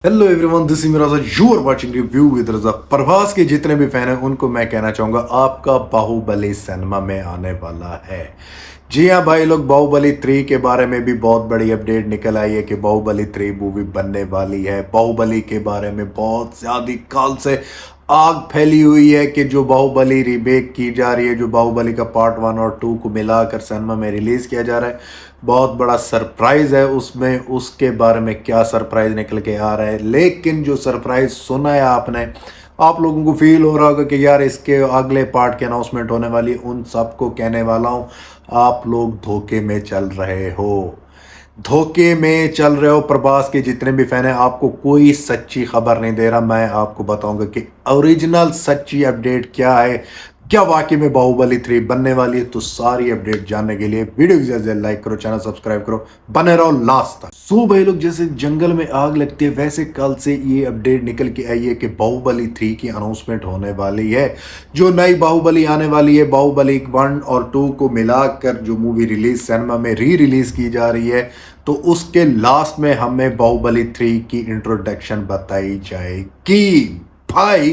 Hello everyone, this is Miraj. You are watching review with Raza. Prabhas के जितने भी फैन हैं उनको मैं कहना चाहूंगा आपका बाहुबली सिनेमा में आने वाला है। जी हाँ भाई लोग, बाहुबली 3 के बारे में भी बहुत बड़ी अपडेट निकल आई है कि बाहुबली 3 मूवी बनने वाली है। बाहुबली के बारे में बहुत ज्यादा काल से आग फैली हुई है कि जो बाहुबली रीमेक की जा रही है, जो बाहुबली का पार्ट 1 और 2 को मिलाकर सिनेमा में रिलीज किया जा रहा है, बहुत बड़ा सरप्राइज है उसमें। उसके बारे में क्या सरप्राइज निकल के आ रहा है, लेकिन जो सरप्राइज सुना है आपने, आप लोगों को फील हो रहा होगा कि यार इसके अगले पार्ट की अनाउंसमेंट होने वाली। उन सबको कहने वाला हूँ, आप लोग धोखे में चल रहे हो, धोखे में चल रहे हो। प्रभास के जितने भी फैन हैं, आपको कोई सच्ची खबर नहीं दे रहा। मैं आपको बताऊंगा कि ओरिजिनल सच्ची अपडेट क्या है, क्या वाकई में बाहुबली 3 बनने वाली है। तो सारी अपडेट जानने के लिए वीडियो को जल्द लाइक करो, चैनल सब्सक्राइब करो, बने रहो लास्ट तक। सो भाई लोग, जैसे जंगल में आग लगती है वैसे कल से ये अपडेट निकल के आई है कि बाहुबली 3 की अनाउंसमेंट होने वाली है। जो नई बाहुबली आने वाली है, बाहुबली 1 और 2 को मिलाकर जो मूवी रिलीज सिनेमा में री रिलीज की जा रही है, तो उसके लास्ट में हमें बाहुबली 3 की इंट्रोडक्शन बताई जाएगी। भाई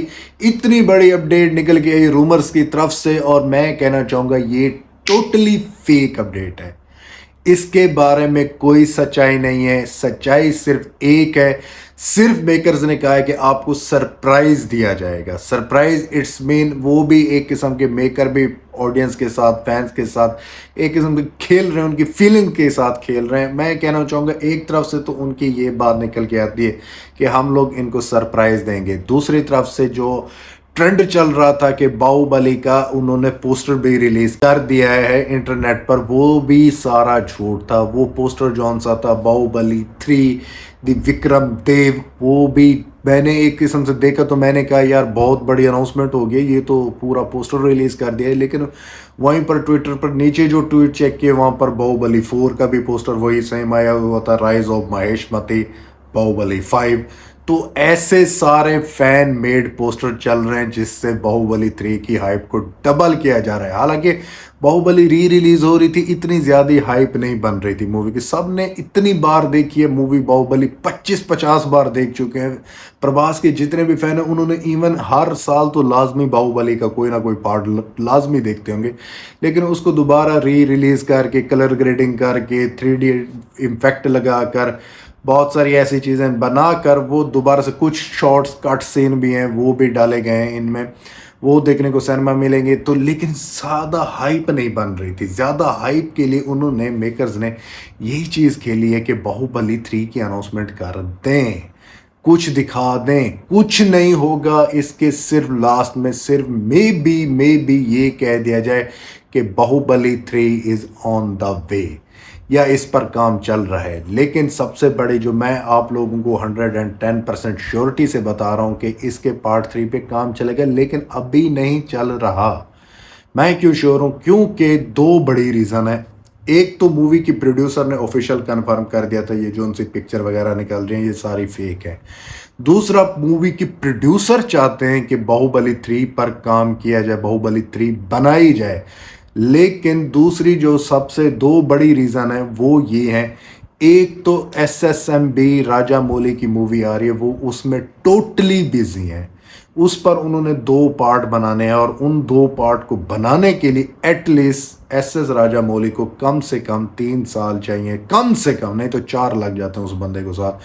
इतनी बड़ी अपडेट निकल के आई रूमर्स की तरफ से, और मैं कहना चाहूंगा ये टोटली फेक अपडेट है। इसके बारे में कोई सच्चाई नहीं है। सच्चाई सिर्फ एक है, सिर्फ मेकर्स ने कहा है कि आपको सरप्राइज दिया जाएगा। सरप्राइज इट्स मीन वो भी एक किस्म के मेकर भी ऑडियंस के साथ, फैंस के साथ एक किस्म के खेल रहे हैं, उनकी फीलिंग के साथ खेल रहे हैं। मैं कहना चाहूँगा एक तरफ से तो उनकी ये बात निकल के आती है कि हम लोग इनको सरप्राइज देंगे। दूसरी तरफ से जो ट्रेंड चल रहा था कि बाहुबली का उन्होंने पोस्टर भी रिलीज कर दिया है इंटरनेट पर, वो भी सारा झूठ था। वो पोस्टर जौन सा था बाहुबली 3 द विक्रम देव, वो भी मैंने एक किस्म से देखा तो मैंने कहा यार बहुत बड़ी अनाउंसमेंट हो गई, ये तो पूरा पोस्टर रिलीज कर दिया है। लेकिन वहीं पर ट्विटर पर नीचे जो ट्वीट चेक किए, वहाँ पर बाहुबली 4 का भी पोस्टर वही सेम आया हुआ था, राइज ऑफ महेशमती, बाहुबली 5। तो ऐसे सारे फैन मेड पोस्टर चल रहे हैं जिससे बाहुबली 3 की हाइप को डबल किया जा रहा है। हालांकि बाहुबली री रिलीज हो रही थी, इतनी ज़्यादा हाइप नहीं बन रही थी मूवी की। सब ने इतनी बार देखी है मूवी, बाहुबली 25-50 बार देख चुके हैं। प्रभास के जितने भी फैन हैं उन्होंने इवन हर साल तो लाजमी बाहुबली का कोई ना कोई पार्ट लाजमी देखते होंगे, लेकिन उसको दोबारा री रिलीज करके, कलर ग्रेडिंग करके, 3D इम्फेक्ट लगाकर, बहुत सारी ऐसी चीज़ें बनाकर वो दोबारा से, कुछ शॉर्ट्स कट सीन भी हैं वो भी डाले गए हैं इनमें, वो देखने को सिनेमा मिलेंगे। तो लेकिन ज़्यादा हाइप नहीं बन रही थी। ज़्यादा हाइप के लिए उन्होंने, मेकर्स ने यही चीज़ खेली है कि बाहुबली 3 की अनाउंसमेंट कर दें, कुछ दिखा दें। कुछ नहीं होगा इसके, सिर्फ लास्ट में सिर्फ मे बी ये कह दिया जाए कि Baahubali 3 is on the way, या इस पर काम चल रहा है। लेकिन सबसे बड़ी जो मैं आप लोगों को 110% श्योरिटी से बता रहा हूँ कि इसके पार्ट 3 पे काम चलेगा, लेकिन अभी नहीं चल रहा। मैं क्यों श्योर हूँ? क्योंकि दो बड़ी रीज़न है। एक तो मूवी की प्रोड्यूसर ने ऑफिशियल कंफर्म कर दिया था ये जो उनसे पिक्चर वगैरह निकल रही हैं ये सारी फेक है। दूसरा, मूवी की प्रोड्यूसर चाहते हैं कि बाहुबली 3 पर काम किया जाए, बाहुबली 3 बनाई जाए। लेकिन दूसरी जो सबसे दो बड़ी रीज़न है वो ये है, एक तो SSMB राजा मौली की मूवी आ रही है, वो उसमें टोटली बिजी है। उस पर उन्होंने 2 पार्ट बनाने हैं, और उन 2 पार्ट को बनाने के लिए एटलीस्ट SS राजा मौली को कम से कम 3 साल चाहिए, कम से कम, नहीं तो 4 लग जाते हैं उस बंदे को साथ।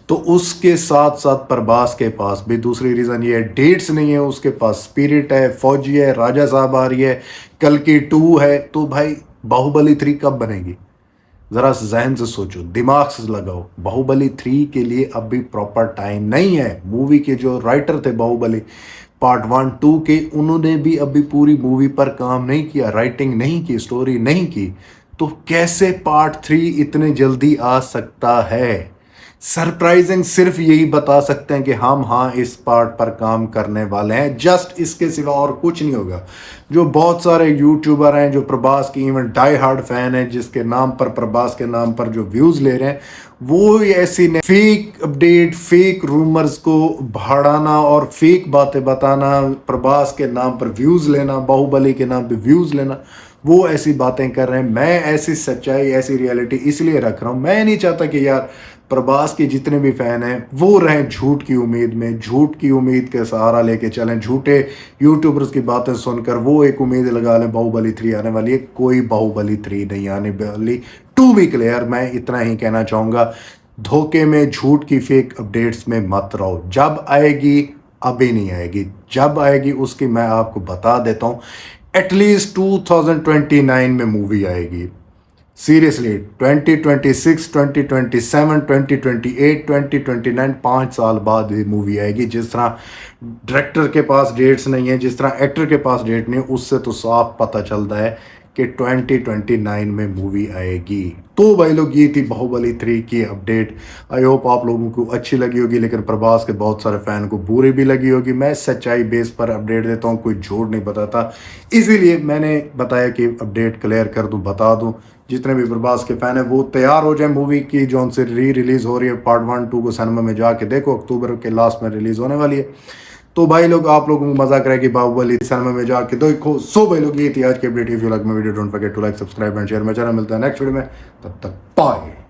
तो उसके साथ साथ प्रभास के पास भी दूसरी रीज़न ये है, डेट्स नहीं है उसके पास। स्पिरिट है, फौजी है, राजा साहब आ रही है, कल की 2 है। तो भाई बाहुबली 3 कब बनेगी? ज़रा जहन से सोचो, दिमाग से लगाओ। बाहुबली 3 के लिए अभी प्रॉपर टाइम नहीं है। मूवी के जो राइटर थे बाहुबली पार्ट 1 2 के, उन्होंने भी अभी पूरी मूवी पर काम नहीं किया, राइटिंग नहीं की, स्टोरी नहीं की। तो कैसे पार्ट 3 इतने जल्दी आ सकता है? सरप्राइजिंग सिर्फ यही बता सकते हैं कि हम हाँ इस पार्ट पर काम करने वाले हैं, जस्ट इसके सिवा और कुछ नहीं होगा। जो बहुत सारे यूट्यूबर हैं जो प्रभास की इवन डाई हार्ड फैन है, जिसके नाम पर, प्रभास के नाम पर जो व्यूज़ ले रहे हैं, वो ऐसी फेक अपडेट, फेक रूमर्स को बढ़ाना और फेक बातें बताना, प्रभास के नाम पर व्यूज़ लेना, बाहुबली के नाम पर व्यूज़ लेना, वो ऐसी बातें कर रहे हैं। मैं ऐसी सच्चाई, ऐसी रियलिटी इसलिए रख रहा हूँ, मैं नहीं चाहता कि यार प्रभास के जितने भी फैन हैं वो रहें झूठ की उम्मीद में, झूठ की उम्मीद के सहारा लेके चलें, झूठे यूट्यूबर्स की बातें सुनकर वो एक उम्मीद लगा लें बाहुबली 3 आने वाली है। कोई बाहुबली 3 नहीं आने वाली। टू बी क्लियर, मैं इतना ही कहना चाहूँगा, धोखे में, झूठ की फेक अपडेट्स में मत रहो। जब आएगी, अभी नहीं आएगी, जब आएगी उसकी मैं आपको बता देता हूँ। एटलीस्ट 2029 में मूवी आएगी। सीरियसली 2026, 2027, 2028, 2029, 5 साल बाद ये मूवी आएगी। जिस तरह डायरेक्टर के पास डेट्स नहीं है, जिस तरह एक्टर के पास डेट नहीं है, उससे तो साफ पता चलता है कि 2029 में मूवी आएगी। तो भाई लोग, ये थी बाहुबली 3 की अपडेट। आई होप आप लोगों को अच्छी लगी होगी, लेकिन प्रभास के बहुत सारे फैन को बुरी भी लगी होगी। मैं सच्चाई बेस पर अपडेट देता हूँ, कोई झूठ नहीं बताता, इसीलिए मैंने बताया कि अपडेट क्लियर कर दूँ, बता दूँ। जितने भी प्रभास के फैन हैं वो तैयार हो जाए मूवी की, जो उनसे रिलीज़ हो रही है पार्ट 1, 2 को सिनेमा में जाके देखो, अक्टूबर के लास्ट में रिलीज़ होने वाली है। तो भाई लोग, आप लोगों को मजा करेगी बाहुबली सिनेमा में जाके देखो। सो भाई लोग, ये थी आज की update. If you like my video, don't forget to like, subscribe and share. मैं चैनल, मिलता है नेक्स्ट वीडियो में, तब तक बाय।